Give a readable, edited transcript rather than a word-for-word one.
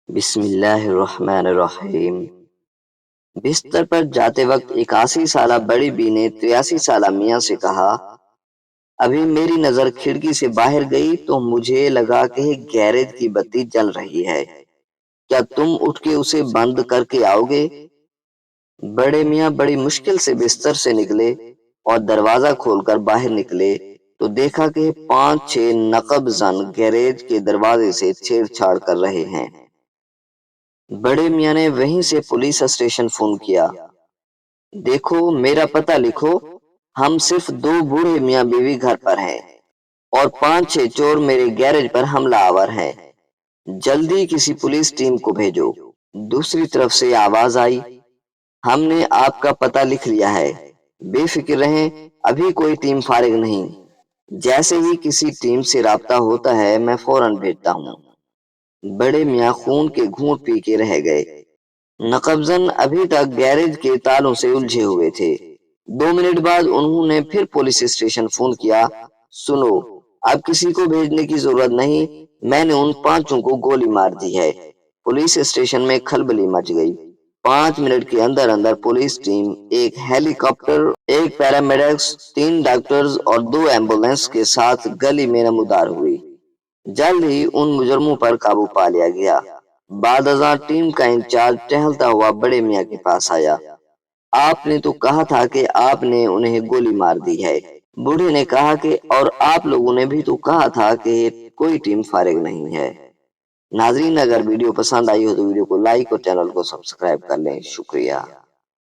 بسم اللہ الرحمن الرحیم۔ بستر پر جاتے وقت 81 سالہ بڑی بی نے 83 سالہ میاں سے کہا، ابھی میری نظر کھڑکی سے باہر گئی تو مجھے لگا کہ گیرج کی بتی جل رہی ہے، کیا تم اٹھ کے اسے بند کر کے آؤ گے؟ بڑے میاں بڑی مشکل سے بستر سے نکلے اور دروازہ کھول کر باہر نکلے تو دیکھا کہ 5-6 نقب زن گیریج کے دروازے سے چھیڑ چھاڑ کر رہے ہیں۔ بڑے میاں نے وہیں سے پولیس اسٹیشن فون کیا، دیکھو میرا پتہ لکھو، ہم صرف 2 بوڑھے میاں بیوی گھر پر ہیں اور 5-6 چور میرے گیرج پر حملہ آور ہیں، جلدی کسی پولیس ٹیم کو بھیجو۔ دوسری طرف سے آواز آئی، ہم نے آپ کا پتہ لکھ لیا ہے، بے فکر رہیں، ابھی کوئی ٹیم فارغ نہیں، جیسے ہی کسی ٹیم سے رابطہ ہوتا ہے میں فوراً بھیجتا ہوں۔ بڑے میاں خون کے گھونٹ پی کے رہ گئے۔ نقبزن ابھی تک گیرج کے تالوں سے الجھے ہوئے تھے۔ 2 منٹ بعد انہوں نے پھر پولیس اسٹیشن فون کیا، سنو اب کسی کو بھیجنے کی ضرورت نہیں، میں نے ان 5 کو گولی مار دی ہے۔ پولیس اسٹیشن میں کھلبلی مچ گئی۔ 5 منٹ کے اندر اندر پولیس ٹیم، 1 ہیلی کاپٹر، 1 پیرامیڈکس، 3 ڈاکٹرز اور 2 ایمبولینس کے ساتھ گلی میں نمودار ہوئی۔ جلد ہی ان مجرموں پر قابو پا لیا گیا۔ بعد ازاں ٹیم کا انچارج ٹہلتا ہوا بڑے میاں کے پاس آیا، آپ نے تو کہا تھا کہ آپ نے انہیں گولی مار دی ہے۔ بوڑھے نے کہا کہ اور آپ لوگوں نے بھی تو کہا تھا کہ کوئی ٹیم فارغ نہیں ہے۔ ناظرین اگر ویڈیو پسند آئی ہو تو ویڈیو کو لائک اور چینل کو سبسکرائب کر لیں، شکریہ۔